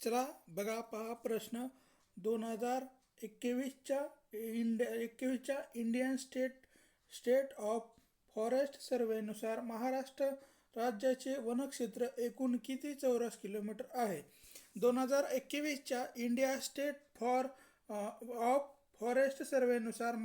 चला बघा पहा प्रश्न 2021च्या इंडियन स्टेट ऑफ फॉरेस्ट सर्वेनुसार महाराष्ट्र राज्याचे वनक्षेत्र एकूण किती चौरस किलोमीटर आहे? 2021च्या इंडिया स्टेट ऑफ फॉरेस्ट सर्वेनुसार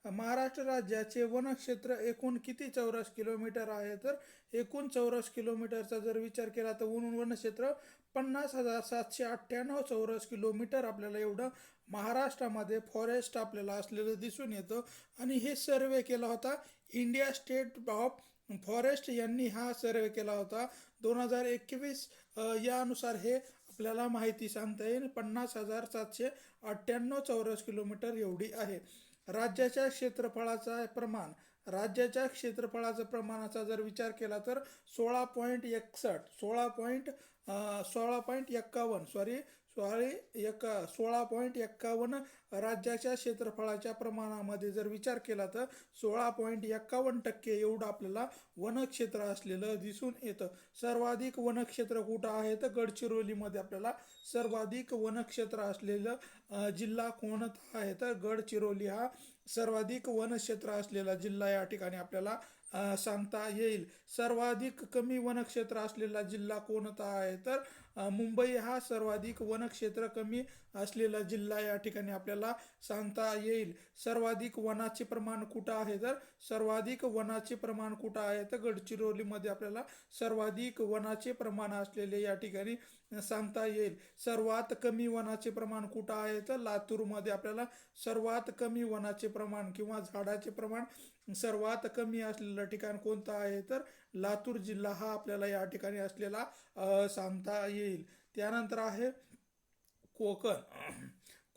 महाराष्ट्र राज्याचे वनक्षेत्र एकूण किती चौरस किलोमीटर आहे? तर एकूण चौरस किलोमीटरचा जर विचार केला तर वनक्षेत्र 50,798 चौरस किलोमीटर आपल्याला एवढं महाराष्ट्रामध्ये फॉरेस्ट आपल्याला असलेलं दिसून येतं. आणि हे सर्वे केला होता इंडिया स्टेट ऑफ फॉरेस्ट यांनी हा सर्वे केला होता 2021. यानुसार हे आपल्याला माहिती सांगता येईल. 50,798 चौरस किलोमीटर एवढी आहे. राज्याच्या क्षेत्रफळाचं प्रमाणाचा जर विचार केला तर 16.51 राज्याच्या क्षेत्रफळाच्या प्रमाणामध्ये जर विचार केला तर 16.51% एवढं आपल्याला वनक्षेत्र असलेलं दिसून येतं. सर्वाधिक वनक्षेत्र कुठं आहे तर गडचिरोलीमध्ये आपल्याला सर्वाधिक वनक्षेत्र असलेलं जिल्हा कोणता आहे तर गडचिरोली हा सर्वाधिक वनक्षेत्र असलेला जिल्हा या ठिकाणी आपल्याला सांगता येईल. सर्वाधिक कमी वनक्षेत्र असलेला जिल्हा कोणता आहे तर मुंबई हा सर्वाधिक वनक्षेत्र कमी असलेला जिल्हा या ठिकाणी आपल्याला सांगता येईल. सर्वाधिक वनाचे प्रमाण कुठं आहे तर गडचिरोलीमध्ये आपल्याला सर्वाधिक वनाचे प्रमाण असलेले या ठिकाणी सांगता येईल. सर्वात कमी वनाचे प्रमाण कुठं आहे तर लातूरमध्ये आपल्याला सर्वात कमी वनाचे प्रमाण किंवा झाडाचे प्रमाण सर्वात कमी असलेलं ठिकाण कोणतं आहे तर लातूर जिल्हा हा आपल्याला या ठिकाणी असलेला सांगता येईल. त्यानंतर आहे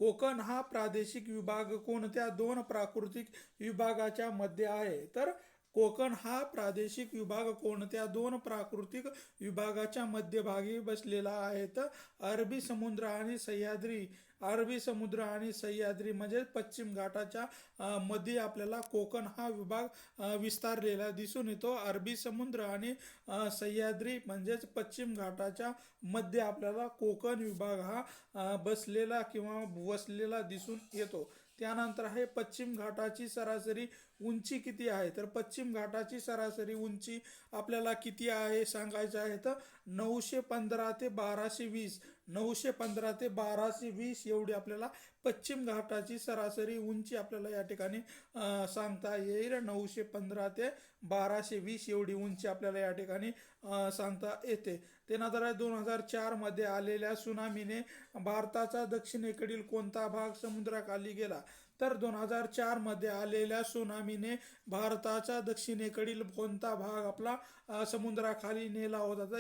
कोकण हा प्रादेशिक विभाग कोणत्या दोन प्राकृतिक विभागाच्या मध्ये आहे तर कोकण हा प्रादेशिक विभाग कोणत्या दोन प्राकृतिक विभागाच्या मध्यभागी बसलेला आहे तर अरबी समुद्र आणि सह्याद्री म्हणजे पश्चिम घाटाच्या मध्ये आपल्याला कोकण हा विभाग विस्तारलेला दिसून येतो. अरबी समुद्र आणि सह्याद्री म्हणजेच पश्चिम घाटाच्या मध्ये आपल्याला कोकण विभाग हा वसलेला दिसून येतो. त्यानंतर आहे पश्चिम घाटाची सरासरी उंची किती आहे तर पश्चिम घाटाची सरासरी उंची आपल्याला किती आहे सांगायचं आहे तर 915 ते 1220 एवढी आपल्याला पश्चिम घाटाची सरासरी उंची आपल्याला या ठिकाणी सांगता येईल. 915 ते 1220 एवढी उंची आपल्याला या ठिकाणी सांगता येते. त्यानंतर 2004 मध्ये आलेल्या सुनामीने भारताचा दक्षिणेकडील कोणता भाग समुद्राखाली गेला तर 2004 मध्ये आलेल्या सुनामीने भारताचा दक्षिणेकडील कोणता भाग आपला समुद्राखाली नेला होता तर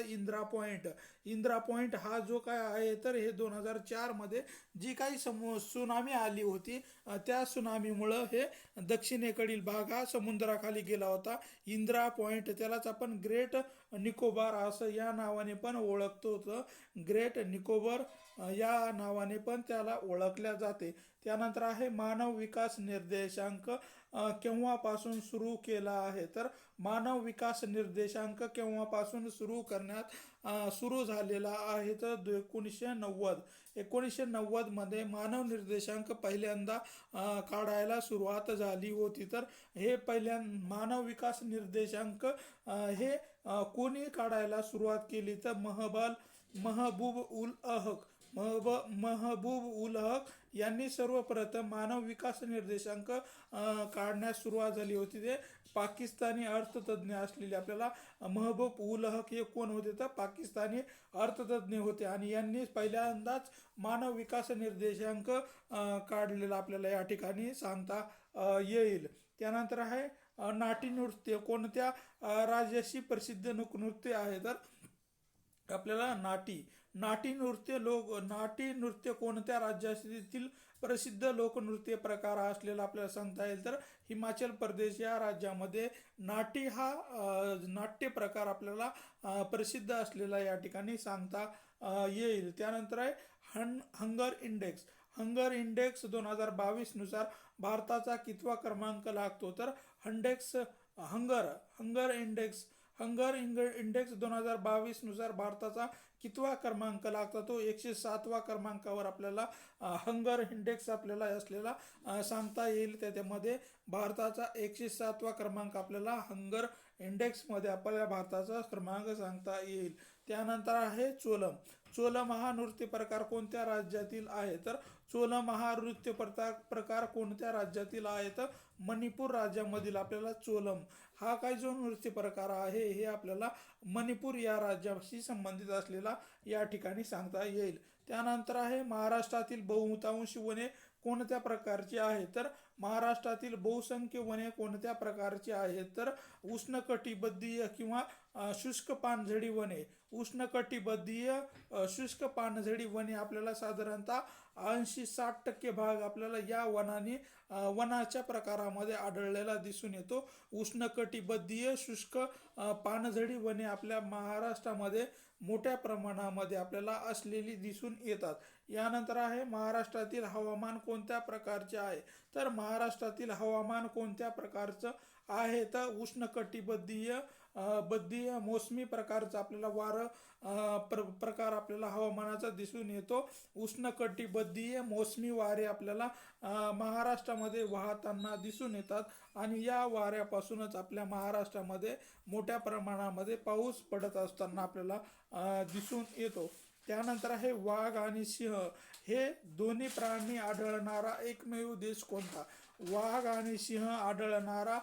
इंदिरा पॉइंट हा जो काय आहे तर हे 2004 मध्ये जी काही सुनामी आली होती त्या सुनामीमुळं हे दक्षिणेकडील भाग हा समुद्राखाली गेला होता. इंदिरा पॉइंट त्यालाच आपण ग्रेट निकोबार असं या नावाने पण ओळखतो होतं. ग्रेट निकोबार या नावाने पण त्याला ओळखल्या जाते. त्यानंतर आहे मानव विकास निर्देशांक केव्हापासून सुरू केला आहे तर मानव विकास निर्देशांक केव्हापासून सुरू झालेला आहे तर 1990 मध्ये मानव निर्देशांक पहिल्यांदा काढायला सुरुवात झाली होती. तर हे मानव विकास निर्देशांक हे कोणी काढायला सुरुवात केली तर महबूब उल हक यांनी सर्वप्रथम मानव विकास निर्देशांक काढण्यास सुरुवात झाली होती. ते पाकिस्तानी अर्थतज्ञ असलेले आपल्याला महबूब उल हक हे कोण होते तर पाकिस्तानी अर्थतज्ञ होते आणि यांनी पहिल्यांदाच मानव विकास निर्देशांक काढलेला आपल्याला या ठिकाणी सांगता येईल. त्यानंतर आहे नाटी नृत्य कोणत्या राज्याशी प्रसिद्ध नृत्य आहे तर आपल्याला नाटी नृत्य कोणत्या राज्यातील प्रसिद्ध लोकनृत्य प्रकार असलेला आपल्याला सांगता येईल तर हिमाचल प्रदेश या राज्यामध्ये नाटी हा नाट्य प्रकार आपल्याला प्रसिद्ध असलेला या ठिकाणी सांगता येईल. त्यानंतर आहे हंगर इंडेक्स 2022 नुसार भारताचा कितवा क्रमांक लागतो तर हंगर इंडेक्स हंगर इंडेक्स 2022 नुसार भारताचा कितवा क्रमांक लागतो, तो 107वा क्रमांकावर आपल्याला हंगर इंडेक्स आपल्याला असलेला सांगता येईल. त्यामध्ये भारताचा 107वा क्रमांक आपल्याला हंगर इंडेक्समध्ये आपल्याला भारताचा क्रमांक सांगता येईल. त्यानंतर आहे चोलम. चोलम हा नृत्य प्रकार कोणत्या राज्यातील आहे, तर चोलम हा नृत्य प्रकार कोणत्या राज्यातील आहे, तर मणिपूर राज्यामधील आपल्याला चोलम हा काय जो नृत्य प्रकार आहे हे आपल्याला मणिपूर या राज्याशी संबंधित असलेला या ठिकाणी सांगता येईल. त्यानंतर आहे महाराष्ट्रातील बहुतांश वने कोणत्या प्रकारची आहे, तर महाराष्ट्रातील बहुसंख्य वने कोणत्या प्रकारची आहेत, तर उष्णकटिबंधीय किंवा शुष्क पानझडी वने. उष्णकटिबंधीय शुष्क पानझडी वने आपल्याला साधारणतः 80-60% भाग आपल्याला या वनाच्या प्रकारामध्ये आढळलेला दिसून येतो. उष्णकटिबंधीय शुष्क पानझडी वने आपल्या महाराष्ट्रामध्ये मोठ्या प्रमाणामध्ये आपल्याला असलेली दिसून येतात. यानंतर आहे महाराष्ट्रातील हवामान कोणत्या प्रकारचे आहे, तर महाराष्ट्रातील हवामान कोणत्या प्रकारचं आहे, तर उष्णकटिबंधीय मोसमी प्रकारचं आपल्याला प्रकार आपल्याला हवामानाचा दिसून येतो. उष्णकटिबंधीय मोसमी वारे आपल्याला महाराष्ट्रामध्ये वाहताना दिसून येतात आणि या वाऱ्यापासूनच आपल्या महाराष्ट्रामध्ये मोठ्या प्रमाणामध्ये पाऊस पडत असताना आपल्याला दिसून येतो. त्यानंतर आहे वाघ आणि सिंह हे दोन्ही प्राणी आढळणारा एकमेव देश कोणता. वाघ आणि सिंह आढळणारा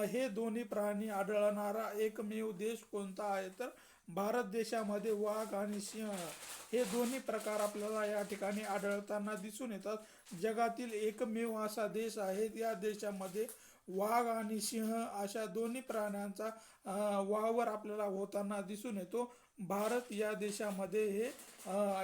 हे दोन्ही प्राणी आढळणारा एकमेव देश कोणता आहे, तर भारत देशामध्ये वाघ आणि सिंह हे दोन्ही प्रकार आपल्याला या ठिकाणी आढळताना दिसून येतात. जगातील एकमेव असा देश आहे, या देशामध्ये वाघ आणि सिंह अशा दोन्ही प्राण्यांचा वावर आपल्याला होताना दिसून येतो. भारत या देशामध्ये हे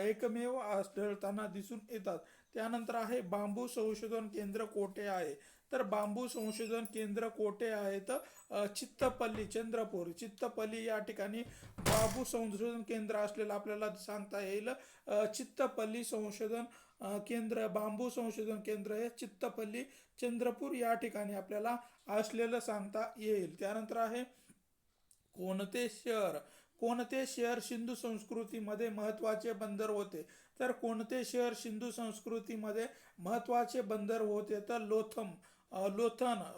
एकमेव आढळताना दिसून येतात. त्यानंतर आहे बांबू संशोधन केंद्र कोठे आहे, तर बांबू संशोधन केंद्र कोठे आहे, तर चित्तपल्ली चंद्रपूर. चित्तपल्ली या ठिकाणी बांबू संशोधन केंद्र असलेलं आपल्याला सांगता येईल. चित्तपल्ली संशोधन केंद्र, बांबू संशोधन केंद्र हे चित्तपल्ली चंद्रपूर या ठिकाणी आपल्याला असलेलं सांगता येईल. त्यानंतर आहे कोणते शहर सिंधू संस्कृतीमध्ये महत्त्वाचे बंदर होते, तर कोणते शहर सिंधू संस्कृतीमध्ये महत्त्वाचे बंदर होते, तर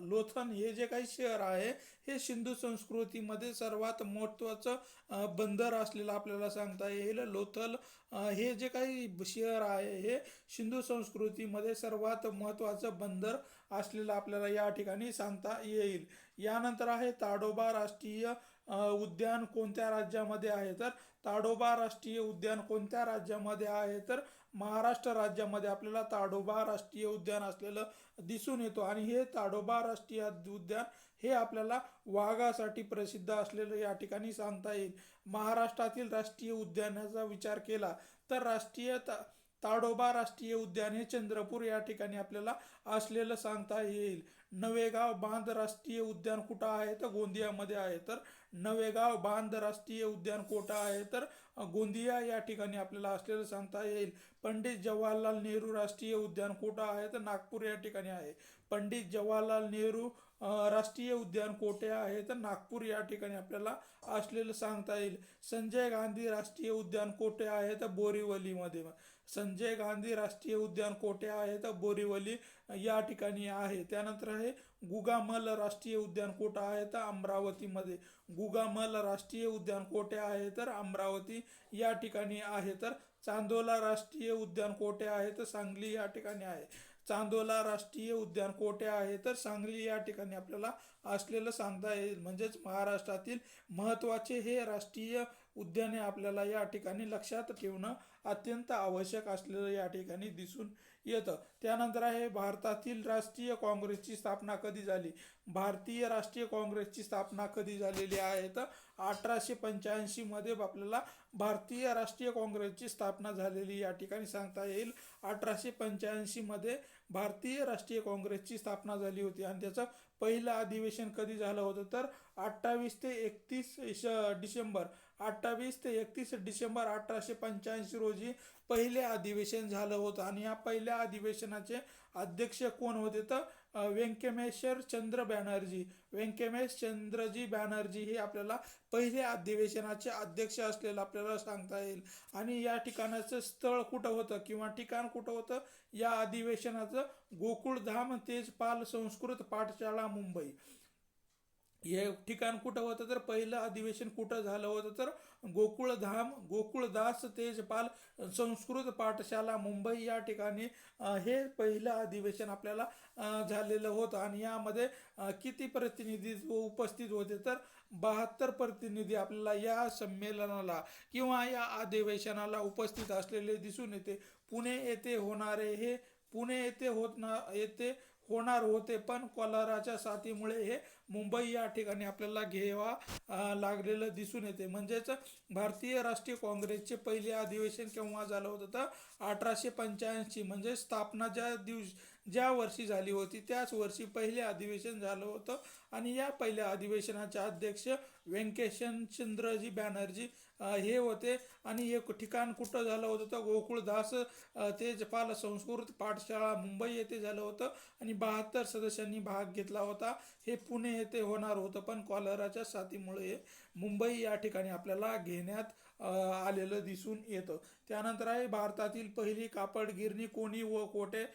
लोथन हे जे काही शहर आहे हे सिंधू संस्कृतीमध्ये सर्वात महत्त्वाचं बंदर असलेलं आपल्याला सांगता येईल. लोथल हे जे काही शहर आहे हे सिंधू संस्कृतीमध्ये सर्वात महत्त्वाचं बंदर असलेलं आपल्याला या ठिकाणी सांगता येईल. यानंतर आहे ताडोबा राष्ट्रीय उद्यान कोणत्या राज्यामध्ये आहे, तर ताडोबा राष्ट्रीय उद्यान कोणत्या राज्यामध्ये आहे, तर महाराष्ट्र राज्यामध्ये आपल्याला ताडोबा राष्ट्रीय उद्यान असलेलं दिसून येतो. आणि हे ताडोबा राष्ट्रीय उद्यान हे आपल्याला वाघासाठी प्रसिद्ध असलेलं या ठिकाणी सांगता येईल. महाराष्ट्रातील राष्ट्रीय उद्यानाचा विचार केला तर ताडोबा राष्ट्रीय उद्यान हे चंद्रपूर या ठिकाणी आपल्याला असलेलं सांगता येईल. नवेगाव बांध राष्ट्रीय उद्यान कुठं आहे, तर गोंदियामध्ये आहे. तर नवेगाव बांध राष्ट्रीय उद्यान कुठं आहे, तर गोंदिया या ठिकाणी आपल्याला असलेलं सांगता येईल. पंडित जवाहरलाल नेहरू राष्ट्रीय उद्यान कुठं आहे, तर नागपूर या ठिकाणी आहे. पंडित जवाहरलाल नेहरू राष्ट्रीय उद्यान कोठे आहे, तर नागपूर या ठिकाणी आपल्याला असलेलं सांगता येईल. संजय गांधी राष्ट्रीय उद्यान कोठे आहे, तर बोरीवलीमध्ये. संजय गांधी राष्ट्रीय उद्यान कोठे आहे, तर बोरीवली या ठिकाणी आहे. त्यानंतर आहे गुगामल राष्ट्रीय उद्यान कोठे आहे, तर अमरावतीमध्ये. गुगामल राष्ट्रीय उद्यान कोठे आहे, तर अमरावती या ठिकाणी आहे. तर चांदोला राष्ट्रीय उद्यान कोठे आहे, तर सांगली या ठिकाणी आहे. चांदोला राष्ट्रीय उद्यान कोठे आहे, तर सांगली या ठिकाणी आपल्याला असलेलं सांगता येईल. म्हणजेच महाराष्ट्रातील महत्त्वाचे हे राष्ट्रीय उद्याने आपल्याला या ठिकाणी लक्षात ठेवणं अत्यंत आवश्यक असलेलं या ठिकाणी दिसून येतं. त्यानंतर आहे भारतातील राष्ट्रीय काँग्रेसची स्थापना कधी झाली. भारतीय राष्ट्रीय काँग्रेसची स्थापना कधी झालेली आहे, तर 1885 मध्ये आपल्याला भारतीय राष्ट्रीय काँग्रेसची स्थापना झालेली या ठिकाणी सांगता येईल. 1885 मध्ये भारतीय राष्ट्रीय काँग्रेसची स्थापना झाली होती आणि त्याचं पहिलं अधिवेशन कधी झालं होतं, तर 28 ते 31 डिसेंबर 1885 रोजी पहिले अधिवेशन झालं होतं. आणि या पहिल्या अधिवेशनाचे अध्यक्ष कोण होते, तर व्यंकमेश्वर चंद्र बॅनर्जी, व्यंकमेश चंद्रजी बॅनर्जी हे आपल्याला पहिले अधिवेशनाचे अध्यक्ष असलेलं आपल्याला सांगता येईल. आणि या ठिकाणाचं स्थळ कुठं होतं किंवा ठिकाण कुठं होतं या अधिवेशनाचं? गोकुळधाम तेजपाल संस्कृत पाठशाळा मुंबई हे ठिकाण कुठं होतं तर पहिलं अधिवेशन कुठं झालं होतं तर गोकुळधाम गोकुळदास तेजपाल संस्कृत पाठशाला मुंबई या ठिकाणी हे पहिलं अधिवेशन आपल्याला झालेलं होतं. आणि यामध्ये किती प्रतिनिधी उपस्थित होते तर 72 प्रतिनिधी आपल्याला या संमेलनाला किंवा या अधिवेशनाला उपस्थित असलेले दिसून येते. पुणे येथे होणार होते, पण कॉलराच्या साथीमुळे हे मुंबई या ठिकाणी आपल्याला घ्यावा लागलेलं दिसून येते. म्हणजेच भारतीय राष्ट्रीय काँग्रेसचे पहिले अधिवेशन केव्हा झालं होतं तर 1885, म्हणजे स्थापना ज्या वर्षी झाली होती त्याच वर्षी पहिले अधिवेशन झालं होतं. आणि या पहिल्या अधिवेशनाचे अध्यक्ष व्यंकटेशचंद्रजी बॅनर्जी हे होते. आणि हे ठिकाण कुठं झालं होतं तर गोकुळदास तेजपाल संस्कृत पाठशाळा मुंबई येथे झालं होतं. आणि 72 सदस्यांनी भाग घेतला होता. हे पुणे येथे होणार होतं, पण कॉलराच्या साथीमुळे मुंबई या ठिकाणी आपल्याला घेण्यात आलेलं दिसून येतं. त्यानंतर आहे भारतातील पहिली कापड गिरणी कोणी व कोठे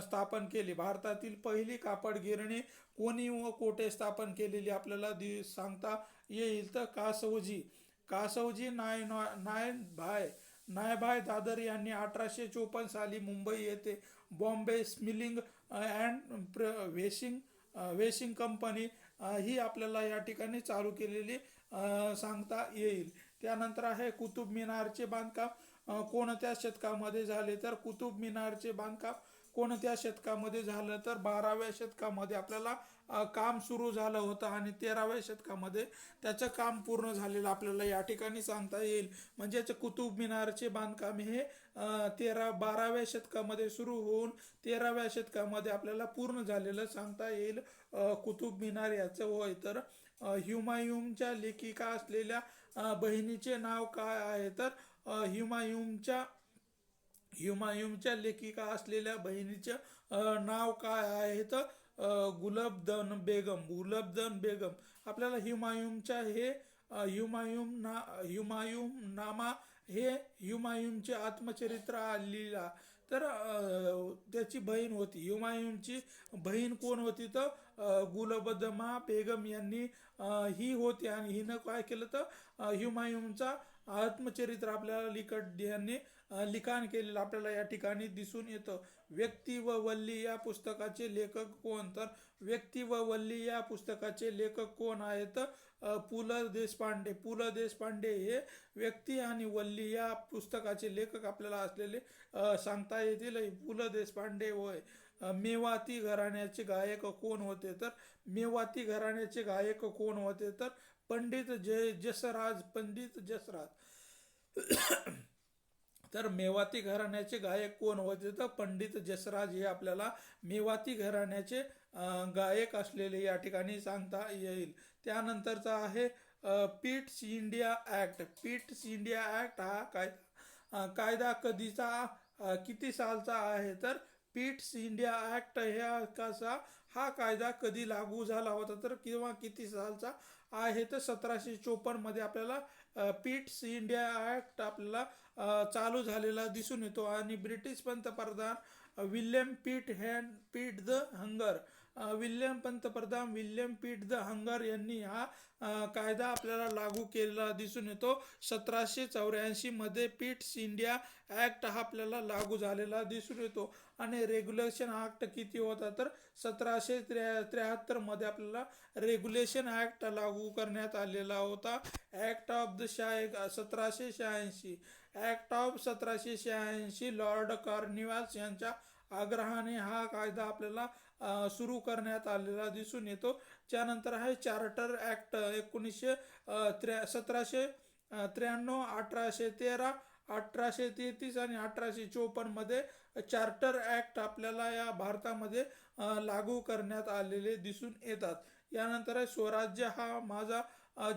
स्थापन केली? भारतातील पहिली कापड गिरणी कोणी व कोठे स्थापन केलेली आपल्याला सांगता येईल तर कासवजी नायभाय दादर यांनी 1854 साली मुंबई येथे बॉम्बे स्पिनिंग अँड वेशिंग कंपनी ही आपल्याला या ठिकाणी चालू केलेली सांगता येईल. त्यानंतर आहे कुतुब मिनारचे बांधकाम कोणत्या शतकामध्ये झाले तर कुतुब मिनारचे बांधकाम कोणत्या शतकामध्ये झालं तर 12व्या शतकामध्ये आपल्याला काम सुरू झालं होतं आणि 13व्या शतकामध्ये त्याचं काम पूर्ण झालेलं आपल्याला या ठिकाणी सांगता येईल. म्हणजेच कुतुब मिनारचे बांधकाम हे 12व्या शतकामध्ये सुरू होऊन 13व्या शतकामध्ये आपल्याला पूर्ण झालेलं सांगता येईल कुतुब मिनार याचं होय. तर हुमायूनच्या लेखिका असलेल्या बहिणीचे नाव काय आहे तर हुमायूनच्या लेखिका असलेल्या बहिणीचं नाव काय आहे तर गुलबदन बेगम. आपल्याला हुमायूननामा हे हुमायूनचे आत्मचरित्र लिहिला तर त्याची बहीण होती. हुमायूनची बहीण कोण होती तर गुलबदमा बेगम यांनी ही होती. आणि हिनं काय केलं तर हुमायूनचा आत्मचरित्र आपल्याला यांनी लिखाण केलेलं आपल्याला या ठिकाणी दिसून येतं. व्यक्ती व वल्ली या पुस्तकाचे लेखक कोण तर व्यक्ती व वल्ली या पुस्तकाचे लेखक कोण आहेत पु ल देशपांडे हे व्यक्ती आणि वल्ली या पुस्तकाचे लेखक आपल्याला असलेले सांगता येतील पु ल देशपांडे होय. मेवाती घराण्याचे गायक कोण होते तर मेवाती घराण्याचे गायक कोण होते तर पंडित जसराज. तर मेवाती घराण्याचे गायक कोण होते तर पंडित जसराज हे आपल्याला मेवाती घराण्याचे गायक असलेले या ठिकाणी सांगता येईल. त्यानंतरचा आहे पिट्स इंडिया ऍक्ट हा कायदा किती सालचा आहे तर पिट्स इंडिया ऍक्ट हा कायदा कधी लागू झाला होता तर किंवा किती सालचा आहे तर 1754 मध्ये आपल्याला पिट्स इंडिया ऍक्ट आपल्याला चालू झालेला दिसून येतो. आणि ब्रिटिश पंतप्रधान विल्यम पीट द हंगर यांनी हा कायदा आपल्याला लागू केलेला दिसून येतो. 1784 मध्ये पिट्स इंडिया ऍक्ट हा आपल्याला लागू झालेला दिसून येतो. आणि रेग्युलेशन ऍक्ट किती होता तर 1773 मध्ये आपल्याला रेग्युलेशन ऍक्ट लागू करण्यात आलेला होता. ऍक्ट ऑफ 1786 लॉर्ड कॉर्नवॉलिस यांच्या आग्रहाने हा कायदा आपल्याला सुरू करण्यात आलेला दिसून येतो. त्यानंतर आहे चार्टर ऍक्ट 1793, 1813, 1833 आणि 1854 मध्ये चार्टर ऍक्ट आपल्याला या भारतामध्ये लागू करण्यात आलेले दिसून येतात. यानंतर स्वराज्य हा माझा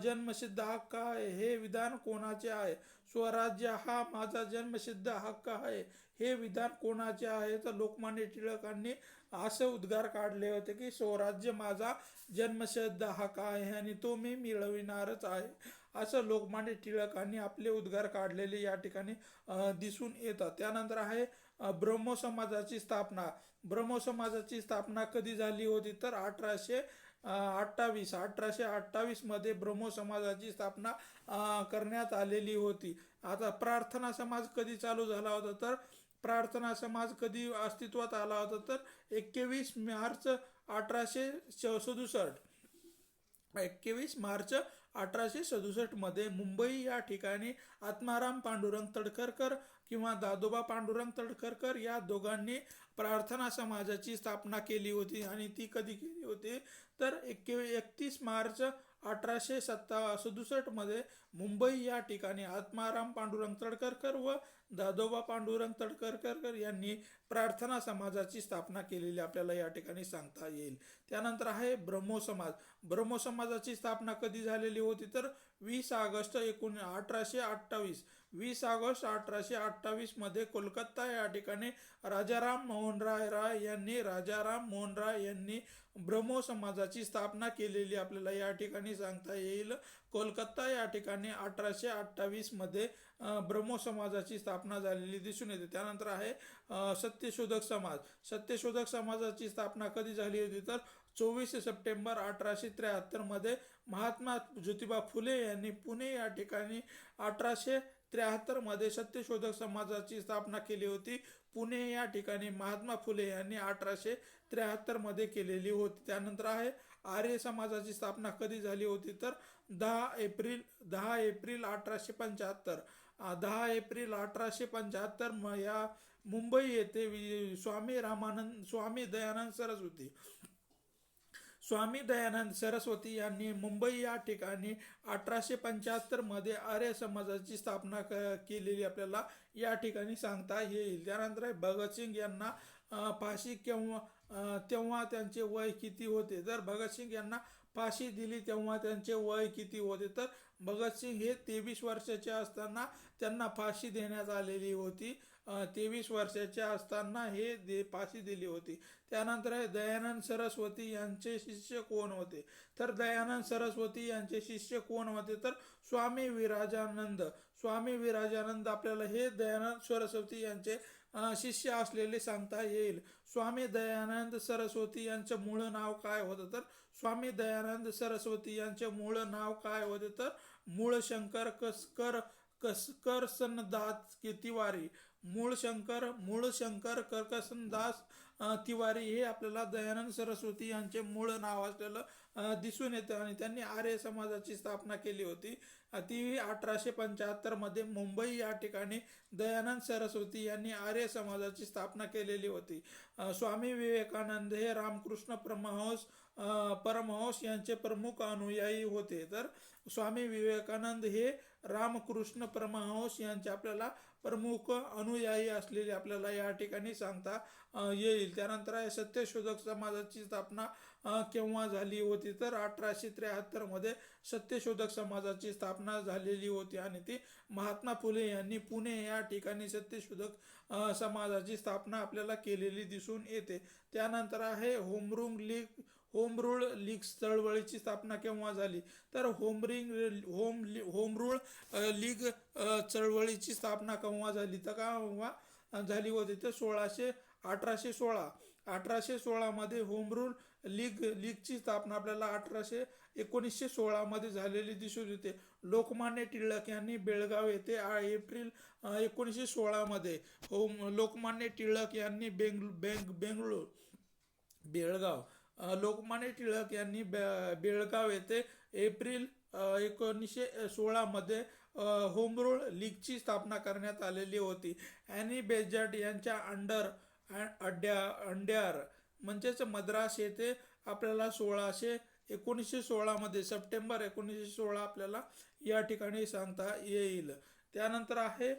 जन्मसिद्ध हक्क आहे, हे विधान कोणाचे आहे? स्वराज्य हा माझा जन्मसिद्ध हक्क आहे, हे विधान कोणाचे आहे? तर लोकमान्य टिळकांनी असे उद्गार काढले होते की स्वराज्य माझा जन्मसिद्ध हक्क आहे आणि तो मी मिळविणारच आहे, असं लोकमान्य टिळकांनी आपले उद्गार काढलेले या ठिकाणी दिसून येतात. त्यानंतर आहे ब्रह्मो समाजाची स्थापना. ब्रह्मो समाजाची स्थापना कधी झाली होती? तर 1828 मध्ये ब्रह्मो समाजाची स्थापना करण्यात आलेली होती. आता प्रार्थना समाज कधी चालू झाला होता? तर प्रार्थना समाज कधी अस्तित्वात आला होता? तर 21 मार्च 1867. 21 मार्च 1867 मध्ये मुंबई या ठिकाणी आत्माराम पांडुरंग तडकरकर किंवा दादोबा पांडुरंग तडकरकर या दोघांनी प्रार्थना समाजाची स्थापना केली होती. आणि ती कधी केली होती? तर 31 मार्च 1867 मध्ये मुंबई या ठिकाणी आत्माराम पांडुरंग तडकरकर व दादोबा पांडुरंग तडकरकर यांनी प्रार्थना समाजाची स्थापना केलेली आपल्याला या ठिकाणी सांगता येईल. त्यानंतर आहे ब्रह्मो समाज. ब्रह्मो समाजाची स्थापना कधी झालेली होती? तर 20 ऑगस्ट 1828 मध्ये कोलकाता या ठिकाणी राजाराम मोहन राय यांनी ब्रह्मो समाजाची स्थापना केलेली आपल्याला या ठिकाणी सांगता येईल. कोलकाता या ठिकाणी 1828 मध्ये ब्रह्मो समाजाची स्थापना झालेली दिसून येते. त्यानंतर आहे सत्यशोधक समाज. सत्यशोधक समाजाची स्थापना कधी झाली होती? तर 24 सप्टेंबर 1873 मध्ये महात्मा ज्योतिबा फुले यांनी पुणे या ठिकाणी 1873 मध्ये सत्यशोधक समाजाची स्थापना केली होती. पुणे या ठिकाणी महात्मा फुले यांनी 1873 मध्ये केलेली होती. त्यानंतर आहे आर्य समाजाची स्थापना कधी झाली होती? तर 10 एप्रिल 1875 या मुंबई येथे स्वामी दयानंद सरस्वती यांनी मुंबई या ठिकाणी 1875 मध्ये आर्य समाजाची स्थापना केलेली आपल्याला या ठिकाणी सांगता येईल. त्यानंतर भगतसिंग यांना फाशी तेव्हा त्यांचे वय किती होते? तर भगतसिंग यांना फाशी दिली तेव्हा त्यांचे वय किती होते? तर भगतसिंग हे 23 वर्षाचे असताना त्यांना फाशी देण्यात आलेली होती. 23 वर्षाचे असताना फाशी दिली होती. त्यानंतर आहे दयानंद सरस्वती यांचे शिष्य कोण होते? तर दयानंद सरस्वती यांचे शिष्य कोण होते? तर स्वामी विराजानंद आपल्याला हे दयानंद सरस्वती यांचे शिष्य असलेले सांगता येईल. स्वामी दयानंद सरस्वती यांचे मूळ नाव काय होतं? तर स्वामी दयानंद सरस्वती यांचे मूळ नाव काय होते? तर मूळशंकर करकसनदास तिवारी. मूळशंकर करकसनदास तिवारी हे आपल्याला दयानंद सरस्वती यांचे मूळ नाव असलेलं दिसून येतं. आणि त्यांनी आर्य समाजाची स्थापना केली होती. ती 1875 मध्ये मुंबई या ठिकाणी दयानंद सरस्वती यांनी आर्य समाजाची स्थापना केलेली होती. स्वामी विवेकानंद हे रामकृष्ण परमहंस यांचे प्रमुख अनुयायी होते. तर स्वामी विवेकानंद हे रामकृष्ण परमहंस यांचे आपल्याला प्रमुख अनुयायी असलेले आपल्याला या ठिकाणी सांगता येईल. त्यानंतर आहे सत्यशोधक समाजाची स्थापना केव्हा झाली होती? तर 1873 मध्ये सत्यशोधक समाजाची स्थापना झालेली होती आणि ती महात्मा फुले यांनी पुणे या ठिकाणी सत्यशोधक समाजाची स्थापना आपल्याला केलेली दिसून येते. त्यानंतर आहे होम रूल लीग चळवळीची स्थापना केव्हा झाली? तर होम रूल लीग चळवळीची स्थापना केव्हा झाली? तर केव्हा झाली होती? तर 1816 मध्ये होम रूल लीगची स्थापना आपल्याला 1916 मध्ये झालेली दिसून येते. लोकमान्य टिळक यांनी बेळगाव येथे एप्रिल 1916 मध्ये लोकमान्य टिळक यांनी बेळगाव येथे एप्रिल 1916 मध्ये होम रूल लीगची स्थापना करण्यात आलेली होती. ॲनी बेझंट यांच्या अंड्यार म्हणजेच मद्रास येथे आपल्याला 1916 मध्ये सप्टेंबर 1916 आपल्याला या ठिकाणी सांगता येईल. त्यानंतर आहे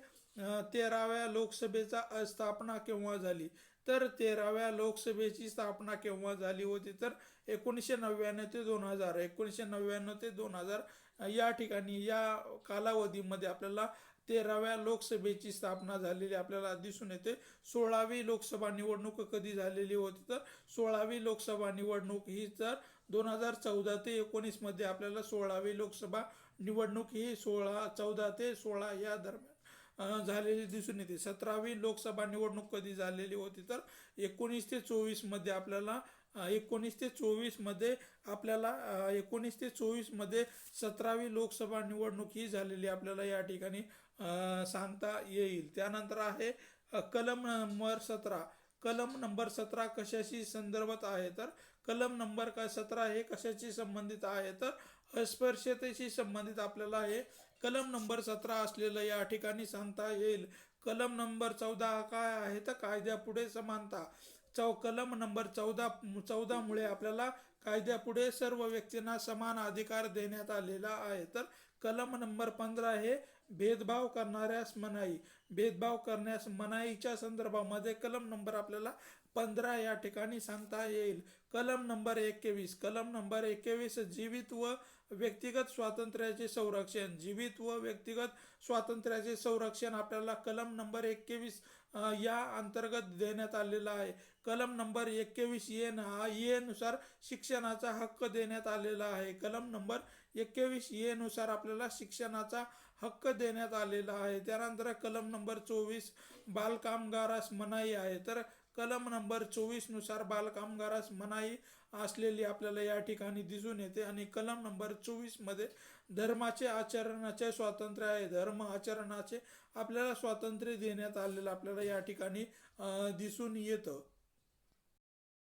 13व्या लोकसभेचा स्थापना केव्हा झाली? तर 13व्या लोकसभेची स्थापना केव्हा झाली होती, तर 1999 ते 2000, 1999 ते 2000 या ठिकाणी या कालावधीमध्ये आपल्याला 13व्या लोकसभेची स्थापना झालेली आपल्याला दिसून येते. 16वी लोकसभा निवडणूक कधी झालेली होती, तर 16वी लोकसभा निवडणूक ही तर 2014 ते 19 मध्ये आपल्याला 16वी लोकसभा निवडणूक ही 14 ते 16 या दरम्यान झालेली दिसून येते. 17वी लोकसभा निवडणूक कधी झालेली होती, तर 19 ते 24 मध्ये आपल्याला 19 ते 24 मध्ये आपल्याला 19 ते 24 मध्ये 17वी लोकसभा निवडणूक ही झालेली आपल्याला या ठिकाणी सांगता येईल. त्यानंतर आहे कलम नंबर 17. कलम नंबर 17 कशाशी संदर्भात आहे, तर कलम नंबर 17 हे कशाशी संबंधित आहे, तर अस्पृश्यतेशी संबंधित आपल्याला हे कलम नंबर 17 असलेलं या ठिकाणी सांगता येईल. कलम नंबर 14 काय आहे, तर कायद्यापुढे समानता. कलम नंबर 14 मुळे आपल्याला कायद्यापुढे सर्व व्यक्तींना समान अधिकार देण्यात आलेला आहे. तर कलम नंबर 15 हे भेदभाव करणाऱ्यास मनाई. भेदभाव करण्यास मनाईच्या संदर्भामध्ये कलम नंबर आपल्याला 15 या ठिकाणी सांगता येईल. कलम नंबर 21. कलम नंबर 21 जीवित व व्यक्तिगत स्वातंत्र्याचे संरक्षण. जीवित व व्यक्तिगत स्वातंत्र्याचे संरक्षण आपल्याला कलम नंबर 21 या अंतर्गत देण्यात आलेला आहे. कलम नंबर 21 ए नुसार शिक्षणाचा हक्क देण्यात आलेला आहे. कलम नंबर 21 ए नुसार आपल्याला शिक्षणाचा हक्क देण्यात आलेला आहे. त्यानंतर कलम नंबर 24 बालकामगारास मनाई आहे. तर कलम नंबर 24 नुसार बालकामगारास मनाई असलेली आपल्याला या ठिकाणी दिसून येते. आणि कलम नंबर 24 मध्ये धर्माचे आचरणाचे स्वातंत्र्य आहे. धर्म आचरणाचे आपल्याला स्वातंत्र्य देण्यात आलेलं आपल्याला या ठिकाणी दिसून येतं.